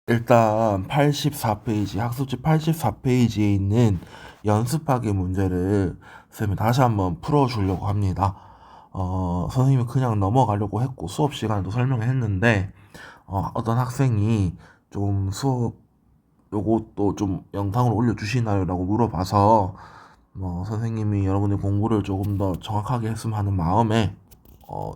일단 84페이지, 학습지 84페이지에 있는 연습하기 문제를 쌤이 다시 한번 풀어주려고 합니다. 선생님이 그냥 넘어가려고 했고 수업 시간에도 설명을 했는데 어떤 학생이 좀 수업 요것도 좀 영상으로 올려주시나요? 라고 물어봐서 선생님이 여러분의 공부를 조금 더 정확하게 했으면 하는 마음에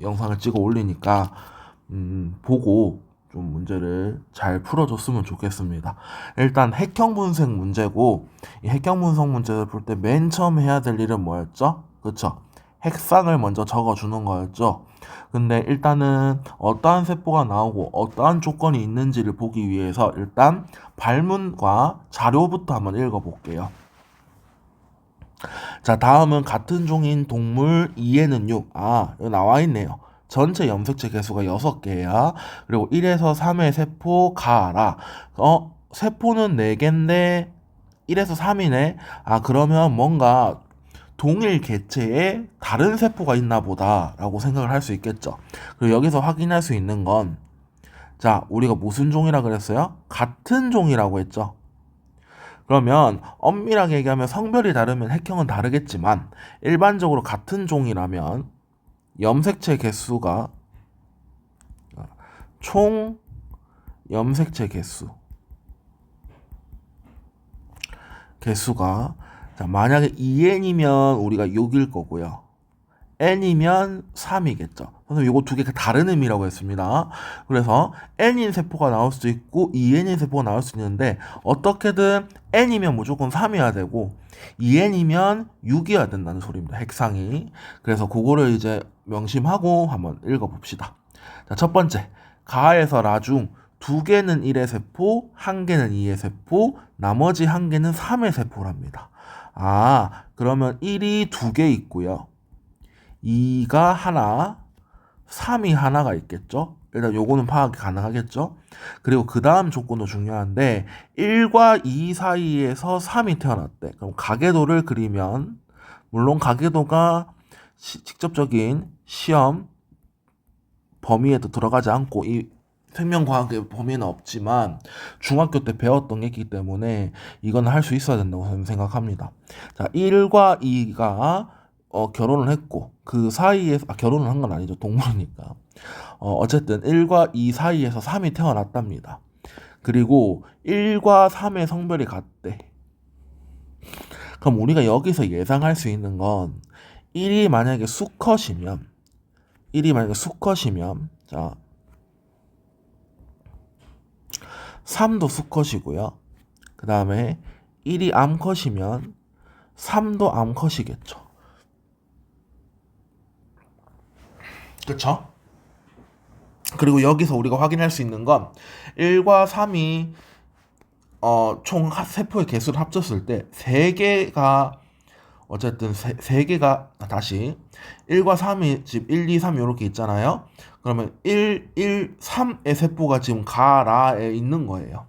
영상을 찍어 올리니까 보고 좀 문제를 잘 풀어줬으면 좋겠습니다. 일단 핵형 분석 문제고, 이 핵형 분석 문제를 풀 때 맨 처음 해야 될 일은 뭐였죠? 그쵸? 핵상을 먼저 적어주는 거였죠. 근데 일단은 어떠한 세포가 나오고 어떠한 조건이 있는지를 보기 위해서 일단 발문과 자료부터 한번 읽어볼게요. 자, 다음은 같은 종인 동물 2에는 6. 여기 나와 있네요. 전체 염색체 개수가 6개야. 그리고 1에서 3의 세포 가라. 세포는 4개인데 1에서 3이네. 그러면 뭔가 동일 개체에 다른 세포가 있나 보다라고 생각을 할 수 있겠죠. 그리고 여기서 확인할 수 있는 건, 자, 우리가 무슨 종이라 그랬어요? 같은 종이라고 했죠. 그러면 엄밀하게 얘기하면 성별이 다르면 핵형은 다르겠지만 일반적으로 같은 종이라면 염색체 개수가 총 염색체 개수가 자, 만약에 2n이면 우리가 6일 거고요. n이면 3이겠죠. 선생님 이거 두 개 다른 의미라고 했습니다. 그래서 n인 세포가 나올 수도 있고 2n인 세포가 나올 수 있는데 어떻게든 n이면 무조건 3이어야 되고 2n이면 6이어야 된다는 소리입니다. 핵상이. 그래서 그거를 이제 명심하고 한번 읽어봅시다. 자, 첫 번째, 가에서 라중 2개는 1의 세포, 1개는 2의 세포, 나머지 1개는 3의 세포랍니다. 그러면 1이 2개 있고요. 2가 하나, 3이 하나가 있겠죠? 일단 요거는 파악이 가능하겠죠? 그리고 그 다음 조건도 중요한데 1과 2 사이에서 3이 태어났대. 그럼 가계도를 그리면 물론 가계도가 직접적인 시험 범위에도 들어가지 않고 이 생명과학의 범위는 없지만 중학교 때 배웠던 게 있기 때문에 이건 할 수 있어야 된다고 저는 생각합니다. 자, 1과 2가 결혼을 했고 그 사이에서 결혼을 한 건 아니죠. 동물이니까. 어쨌든 1과 2 사이에서 3이 태어났답니다. 그리고 1과 3의 성별이 같대. 그럼 우리가 여기서 예상할 수 있는 건 1이 만약에 수컷이면 자 3도 수컷이고요. 그 다음에 1이 암컷이면 3도 암컷이겠죠. 그쵸? 그리고 여기서 우리가 확인할 수 있는 건 1과 3이 총 세포의 개수를 합쳤을 때 3개가 어쨌든 3개가 다시 1과 3이 지금 1, 2, 3 이렇게 있잖아요. 그러면 1, 1, 3의 세포가 지금 가라에 있는 거예요.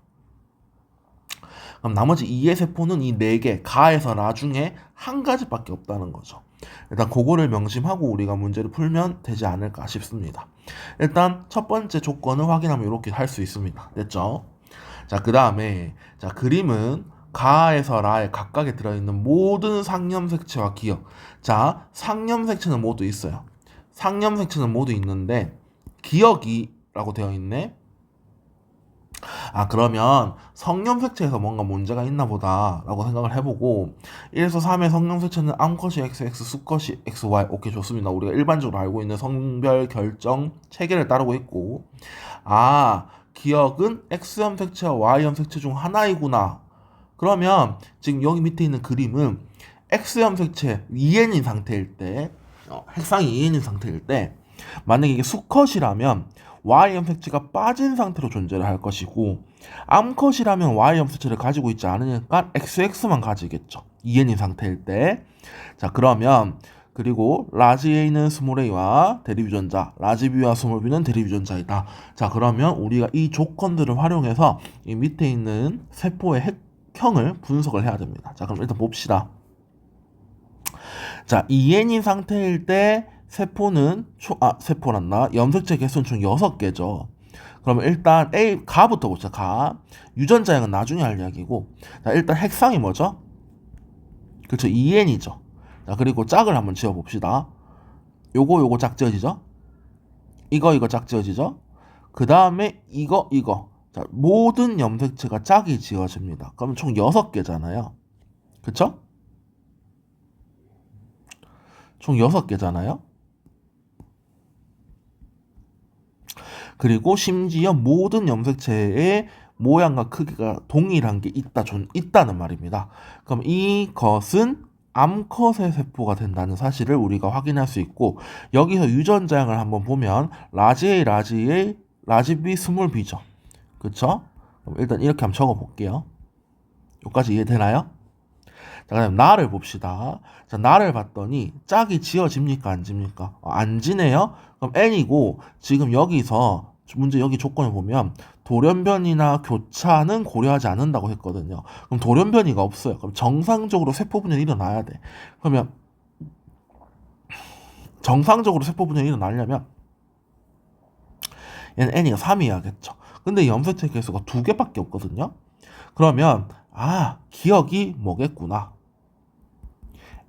그럼 나머지 2의 세포는 이 4개, 가에서 라 중에 한 가지밖에 없다는 거죠. 일단 그거를 명심하고 우리가 문제를 풀면 되지 않을까 싶습니다. 일단 첫 번째 조건을 확인하면 이렇게 할 수 있습니다. 됐죠? 자, 그 다음에 자 그림은 가에서 라에 각각에 들어있는 모든 상염색체와 기억. 자, 상염색체는 모두 있어요. 상염색체는 모두 있는데 기억이라고 되어 있네. 그러면 성염색체에서 뭔가 문제가 있나 보다 라고 생각을 해보고 1에서 3의 성염색체는 암컷이 XX, 수컷이 XY. 오케이, 좋습니다. 우리가 일반적으로 알고 있는 성별 결정 체계를 따르고 있고 기억은 X염색체와 Y염색체 중 하나이구나. 그러면 지금 여기 밑에 있는 그림은 X염색체 2N인 상태일 때 핵상이 2N인 상태일 때 만약에 이게 수컷이라면 Y염색체가 빠진 상태로 존재를 할 것이고 암컷이라면 Y염색체를 가지고 있지 않으니까 XX만 가지겠죠. 2N인 상태일 때. 자, 그러면 그리고 라지 A는 스몰 a와 대립유전자, 라지 B와 스몰 b는 대립유전자이다. 자, 그러면 우리가 이 조건들을 활용해서 이 밑에 있는 세포의 핵형을 분석을 해야 됩니다. 자, 그럼 일단 봅시다. 자, 2N인 상태일 때 세포는 세포란다. 염색체 개수는 총 6개죠. 그러면 일단 A 가부터 보자. 가. 유전자형은 나중에 할 이야기고. 자, 일단 핵상이 뭐죠? 그렇죠. 2n이죠. 자, 그리고 짝을 한번 지어 봅시다. 요거 짝 지어지죠? 이거 짝 지어지죠? 그 다음에 이거. 자, 모든 염색체가 짝이 지어집니다. 그러면 총 6개잖아요. 그쵸? 총 6개잖아요. 그리고 심지어 모든 염색체의 모양과 크기가 동일한 게 있다는 말입니다. 그럼 이것은 암컷의 세포가 된다는 사실을 우리가 확인할 수 있고, 여기서 유전자형을 한번 보면 라지 A, 라지 B, 스몰 b죠. 그쵸? 그럼 일단 이렇게 한번 적어 볼게요. 여기까지 이해되나요? 자, 그다음 나를 봅시다. 자, 나를 봤더니 짝이 지어집니까? 안 집니까? 안 지네요? 그럼 n이고, 지금 여기서 문제 여기 조건을 보면 돌연변이나 교차는 고려하지 않는다고 했거든요. 그럼 돌연변이가 없어요. 그럼 정상적으로 세포 분열이 일어나야 돼. 그러면 정상적으로 세포 분열이 일어나려면 얘는 n이가 3이어야겠죠. 근데 염색체 개수가 2개밖에 없거든요. 그러면 기억이 뭐겠구나.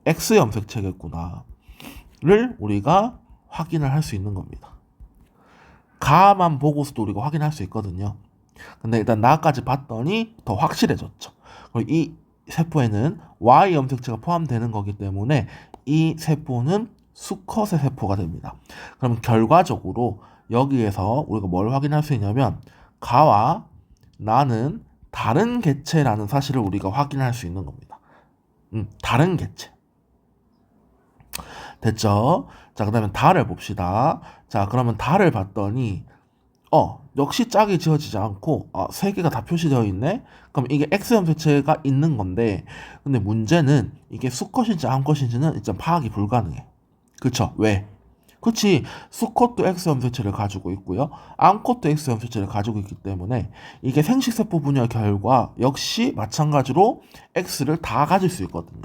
X 염색체겠구나를 우리가 확인을 할 수 있는 겁니다. 가만 보고서도 우리가 확인할 수 있거든요. 근데 일단 나까지 봤더니 더 확실해졌죠. 이 세포에는 Y 염색체가 포함되는 거기 때문에 이 세포는 수컷의 세포가 됩니다. 그럼 결과적으로 여기에서 우리가 뭘 확인할 수 있냐면 가와 나는 다른 개체라는 사실을 우리가 확인할 수 있는 겁니다. 다른 개체. 됐죠? 자, 그 다음에 달을 봅시다. 자, 그러면 달을 봤더니 역시 짝이 지어지지 않고 3개가 다 표시되어 있네? 그럼 이게 X 염색체가 있는 건데, 근데 문제는 이게 수컷인지 암컷인지는 일단 파악이 불가능해. 그쵸? 왜? 그치, 수컷도 X 염색체를 가지고 있고요, 암컷도 X 염색체를 가지고 있기 때문에 이게 생식세포 분열 결과 역시 마찬가지로 X를 다 가질 수 있거든요.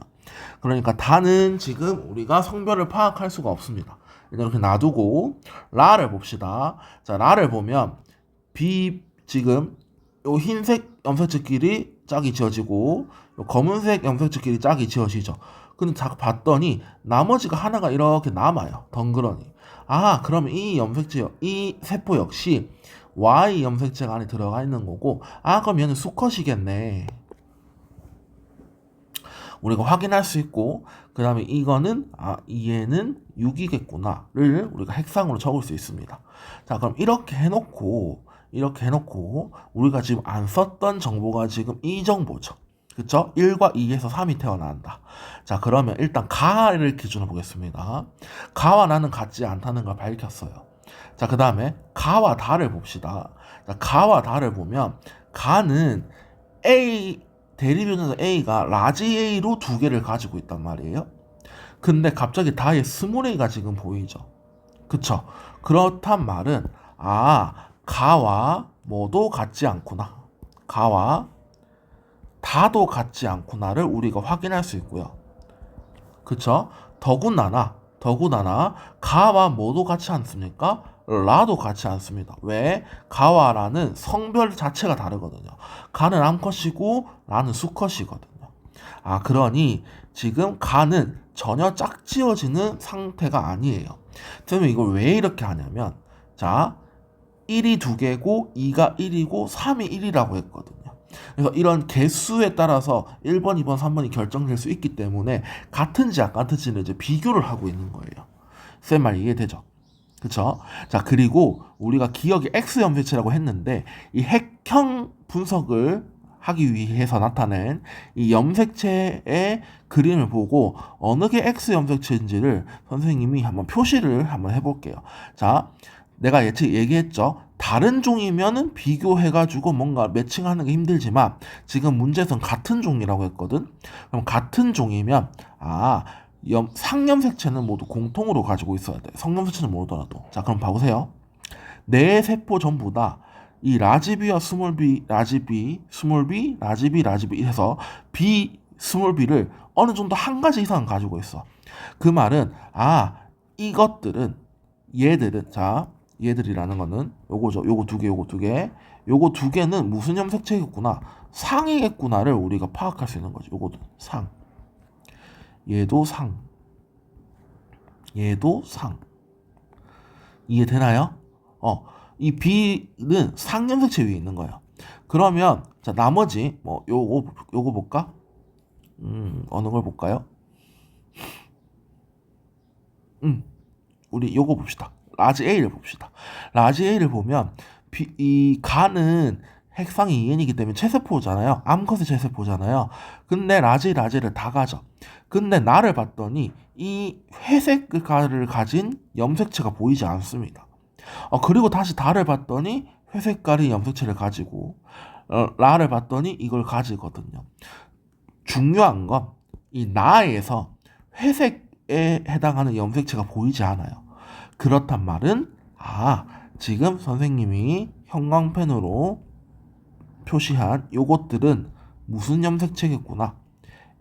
그러니까 다는 지금 우리가 성별을 파악할 수가 없습니다. 이렇게 놔두고 라를 봅시다. 자, 라를 보면 지금 요 흰색 염색체끼리 짝이 지어지고 요 검은색 염색체끼리 짝이 지어지죠. 근데 딱 봤더니 나머지가 하나가 이렇게 남아요. 덩그러니. 그러면 이 세포 역시 Y 염색체가 안에 들어가 있는 거고, 그럼 얘는 수컷이겠네. 우리가 확인할 수 있고, 그 다음에 이거는 얘는 6이겠구나를 우리가 핵상으로 적을 수 있습니다. 자, 그럼 이렇게 해놓고 우리가 지금 안 썼던 정보가 지금 이 정보죠. 그쵸? 1과 2에서 3이 태어난다. 자, 그러면 일단 가를 기준으로 보겠습니다. 가와 나는 같지 않다는 걸 밝혔어요. 자, 그 다음에 가와 다를 봅시다. 자, 가와 다를 보면 가는 대리변에서 A가 라지 A로 2개를 가지고 있단 말이에요. 근데 갑자기 다의 스몰 A가 지금 보이죠. 그쵸? 그렇단 말은 가와 뭐도 같지 않구나. 가와 다도 같지 않구나를 우리가 확인할 수 있고요. 그쵸? 더구나나 가와 뭐도 같지 않습니까? 라도 같지 않습니다. 왜? 가와 라는 성별 자체가 다르거든요. 가는 암컷이고 라는 수컷이거든요. 그러니 지금 가는 전혀 짝지어지는 상태가 아니에요. 그러면 이걸 왜 이렇게 하냐면, 자, 1이 2개고 2가 1이고 3이 1이라고 했거든요. 그래서 이런 개수에 따라서 1번, 2번, 3번이 결정될 수 있기 때문에 같은지 안 같은지는 이제 비교를 하고 있는 거예요. 쌤 말 이해되죠? 그쵸? 자, 그리고 우리가 기억이 X 염색체라고 했는데 이 핵형 분석을 하기 위해서 나타낸 이 염색체의 그림을 보고 어느 게 X 염색체인지를 선생님이 한번 표시를 한번 해볼게요. 자, 내가 얘기했죠. 다른 종이면은 비교해가지고 뭔가 매칭하는 게 힘들지만 지금 문제에서는 같은 종이라고 했거든. 그럼 같은 종이면 상염색체는 모두 공통으로 가지고 있어야 돼. 성염색체는 모르더라도. 자, 그럼 봐보세요. 네 세포 전부 다 이 라지비와 스몰비, 라지비, 스몰비, 라지비 해서 B, 스몰비를 어느 정도 한 가지 이상은 가지고 있어. 그 말은 얘들은 자, 얘들이라는 거는 요거죠. 요거 두 개, 요거 두 개. 요거 두 개는 무슨 염색체겠구나. 상이겠구나를 우리가 파악할 수 있는 거죠. 요거도 상. 얘도 상. 얘도 상. 이해되나요? 이 B는 상염색체 위에 있는 거예요. 그러면 자 나머지 뭐 요거 볼까? 어느 걸 볼까요? 우리 요거 봅시다. 라지 A를 봅시다. 라지 A를 보면 이 가는 핵상이 2n이기 때문에 최세포잖아요. 암컷의 최세포잖아요. 근데 라지를 다 가져. 근데 나를 봤더니 이 회색 가를 가진 염색체가 보이지 않습니다. 그리고 다시 다를 봤더니 회색깔이 염색체를 가지고 라를 봤더니 이걸 가지거든요. 중요한 건 이 나에서 회색에 해당하는 염색체가 보이지 않아요. 그렇단 말은 지금 선생님이 형광펜으로 표시한 요것들은 무슨 염색체겠구나,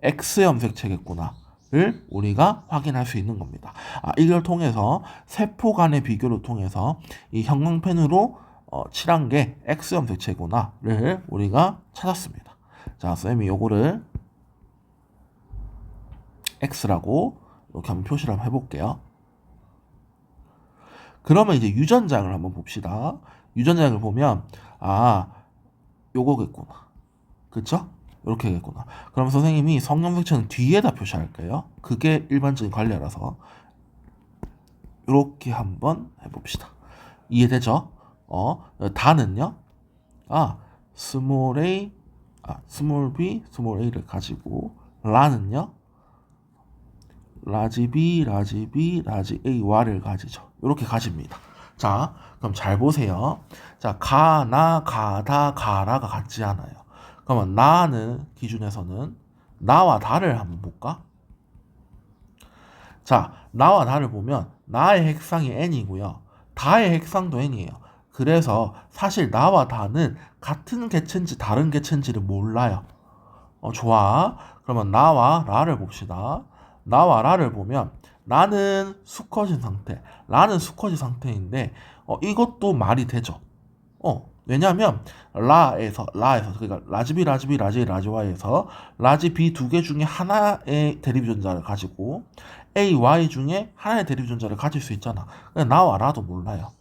X 염색체겠구나를 우리가 확인할 수 있는 겁니다. 이걸 통해서 세포 간의 비교를 통해서 이 형광펜으로 칠한 게 X 염색체구나를 우리가 찾았습니다. 자, 쌤이 요거를 X라고 이렇게 한번 표시를 한번 해볼게요. 그러면 이제 유전장을 한번 봅시다. 유전장을 보면 요거겠구나. 그쵸? 이렇게겠구나. 그럼 선생님이 성염색체는 뒤에다 표시할게요. 그게 일반적인 관리라서 이렇게 한번 해봅시다. 이해되죠? 다는요? 스몰 a, 스몰 b, 스몰 a를 가지고 라는요? 라지 b, 라지 b, 라지 a, y를 가지죠. 이렇게 가집니다. 자, 그럼 잘 보세요. 자, 가나, 가다, 가라가 같지 않아요. 그러면 나는 기준에서는 나와 다를 한번 볼까? 자, 나와 다를 보면 나의 핵상이 n이고요. 다의 핵상도 n이에요. 그래서 사실 나와 다는 같은 개체인지 다른 개체인지를 몰라요. 좋아. 그러면 나와 라를 봅시다. 나와 라를 보면 나는 수컷인 상태, 라는 수컷인 상태인데 이것도 말이 되죠. 왜냐하면 라에서 그러니까 라지비 라지와에서 라지비 두 개 중에 하나의 대립유전자를 가지고 AY 중에 하나의 대립유전자를 가질 수 있잖아. 나와 라도 몰라요.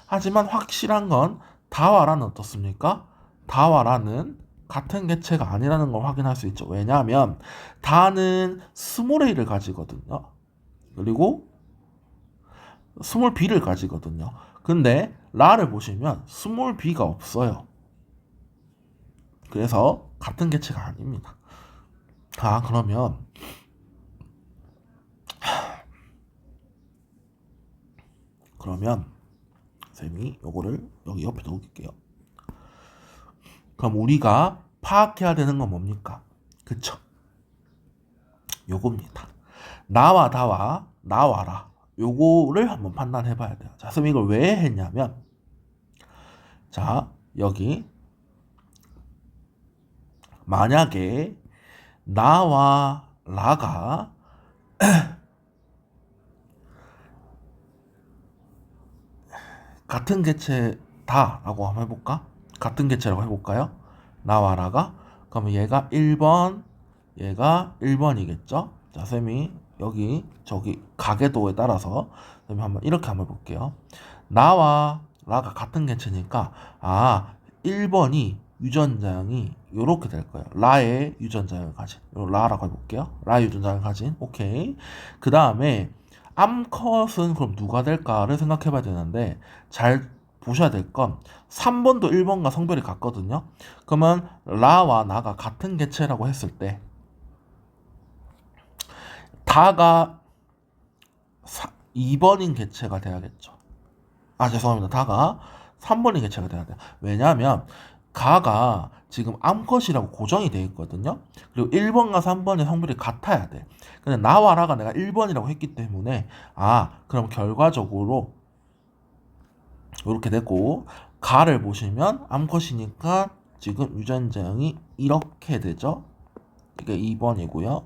하지만 확실한 건 다와 라는 어떻습니까? 다와 라는 같은 개체가 아니라는 걸 확인할 수 있죠. 왜냐하면 다는 스몰 a를 가지거든요. 그리고 스몰 b를 가지거든요. 근데 라를 보시면 스몰 b가 없어요. 그래서 같은 개체가 아닙니다. 그러면 쌤이 요거를 여기 옆에 넣을게요. 그럼 우리가 파악해야 되는 건 뭡니까? 그쵸? 요겁니다. 나와 다와 나와라. 요거를 한번 판단해 봐야 돼요. 자, 쌤 이걸 왜 했냐면 자, 여기 만약에 나와 라가 같은 개체다라고 한번 해볼까? 같은 개체라고 해볼까요? 나와 라가 그러면 얘가 1번, 얘가 1번이겠죠? 자, 쌤이 여기 저기 가계도에 따라서 쌤이 한번 이렇게 한번 볼게요. 나와 라가 같은 개체니까 1번이 유전장이 요렇게 될 거예요. 라의 유전장을 가진 라라고 해볼게요. 라의 유전장을 가진 오케이. 그 다음에 암컷은 그럼 누가 될까를 생각해 봐야 되는데 잘 보셔야 될 건 3번도 1번과 성별이 같거든요. 그러면 라와 나가 같은 개체라고 했을 때 다가 2번인 개체가 돼야겠죠. 죄송합니다. 다가 3번인 개체가 돼야 돼요. 왜냐하면 가가 지금 암컷이라고 고정이 되어 있거든요. 그리고 1번과 3번의 성별이 같아야 돼. 근데 나와 라가 내가 1번이라고 했기 때문에 그럼 결과적으로 이렇게 되고 가를 보시면 암컷이니까 지금 유전장이 이렇게 되죠. 이게 2번이고요.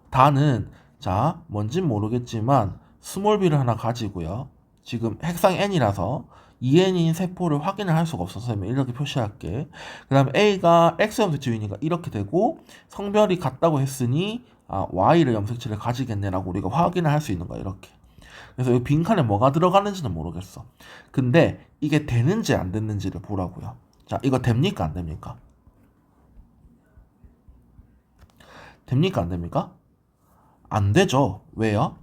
다는 자 뭔진 모르겠지만 스몰 b를 하나 가지고요. 지금 핵상 n이라서 2n인 세포를 확인을 할 수가 없어서 이렇게 표시할게. 그 다음에 A가 X 염색체이니까 이렇게 되고 성별이 같다고 했으니 Y를 염색체를 가지겠네라고 우리가 확인을 할 수 있는 거야. 이렇게. 그래서 이 빈칸에 뭐가 들어가는지는 모르겠어. 근데 이게 되는지 안 되는지를 보라고요. 자, 이거 됩니까 안 됩니까? 됩니까 안 됩니까? 안 되죠. 왜요?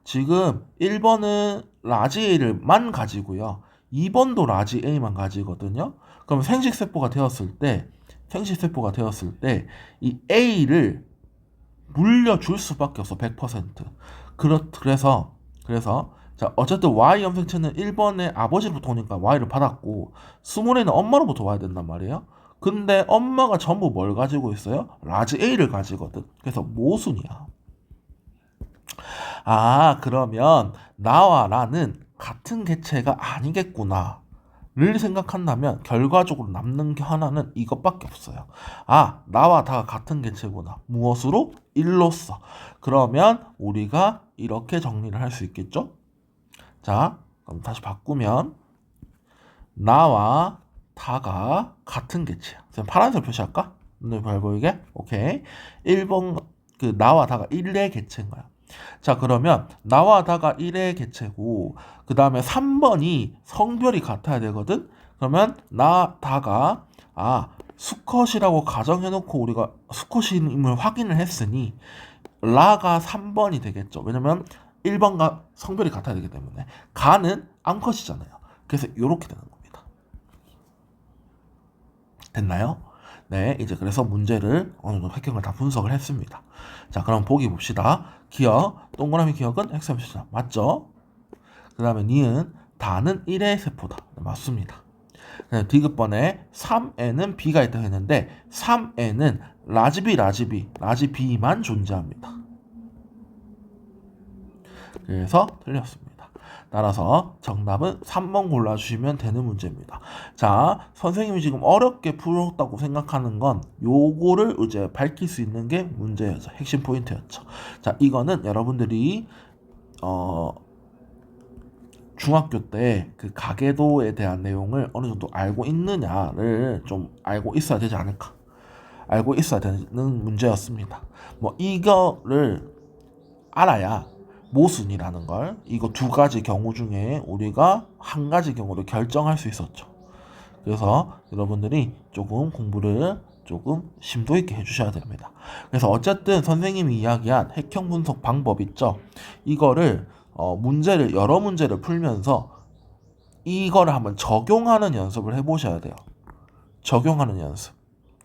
지금 1번은 라지 A를만 가지고요. 2번도 라지 A만 가지거든요. 그럼 생식세포가 되었을 때 이 A를 물려줄 수밖에 없어. 100%. 그래서 자, 어쨌든 Y 염색체는 1번에 아버지로부터 오니까 Y를 받았고 스몰에는 엄마로부터 와야 된단 말이에요. 근데 엄마가 전부 뭘 가지고 있어요? 라지 A를 가지거든. 그래서 모순이야. 그러면 나와 라는 같은 개체가 아니겠구나 를 생각한다면 결과적으로 남는 게 하나는 이것밖에 없어요. 나와 다가 같은 개체구나. 무엇으로? 1로서. 그러면 우리가 이렇게 정리를 할 수 있겠죠? 자, 그럼 다시 바꾸면 나와 다가 같은 개체야. 그럼 파란색 표시할까? 눈에 잘 보이게? 오케이. 1번 나와 다가 1의 개체인 거야. 자, 그러면 나와 다가 1의 개체고 그 다음에 3번이 성별이 같아야 되거든. 그러면 나 다가 수컷이라고 가정해놓고 우리가 수컷임을 확인을 했으니 라가 3번이 되겠죠. 왜냐면 1번과 성별이 같아야 되기 때문에 가는 암컷이잖아요. 그래서 이렇게 되는 겁니다. 됐나요? 네, 이제 그래서 문제를 어느 정도 획경을 다 분석을 했습니다. 자, 그럼 보기 봅시다. 기억, 동그라미 기억은 X 함수다. 맞죠? 그 다음에 니은, 다는 1의 세포다. 네, 맞습니다. 디귿번에 3N은 B가 있다고 했는데 3N은 라지 B만 존재합니다. 그래서 틀렸습니다. 따라서 정답은 3번 골라주시면 되는 문제입니다. 자, 선생님이 지금 어렵게 풀었다고 생각하는 건 요거를 이제 밝힐 수 있는 게 문제였죠. 핵심 포인트였죠. 자, 이거는 여러분들이 중학교 때 그 가계도에 대한 내용을 어느 정도 알고 있느냐를 좀 알고 있어야 되지 않을까. 알고 있어야 되는 문제였습니다. 뭐 이거를 알아야 모순이라는 걸 이거 두 가지 경우 중에 우리가 한 가지 경우를 결정할 수 있었죠. 그래서 여러분들이 조금 공부를 조금 심도 있게 해주셔야 됩니다. 그래서 어쨌든 선생님이 이야기한 핵형 분석 방법 있죠. 이거를 문제를 여러 문제를 풀면서 이거를 한번 적용하는 연습을 해보셔야 돼요. 적용하는 연습.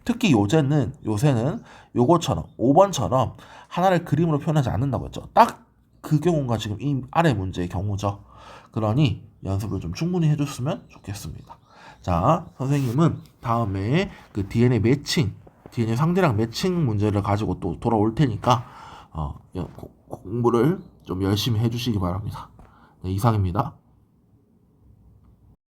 특히 요새는 요거처럼 5번처럼 하나를 그림으로 표현하지 않는다고 했죠. 딱 그 경우가 지금 이 아래 문제의 경우죠. 그러니 연습을 좀 충분히 해줬으면 좋겠습니다. 자, 선생님은 다음에 그 DNA 상대랑 매칭 문제를 가지고 또 돌아올 테니까 공부를 좀 열심히 해주시기 바랍니다. 네, 이상입니다.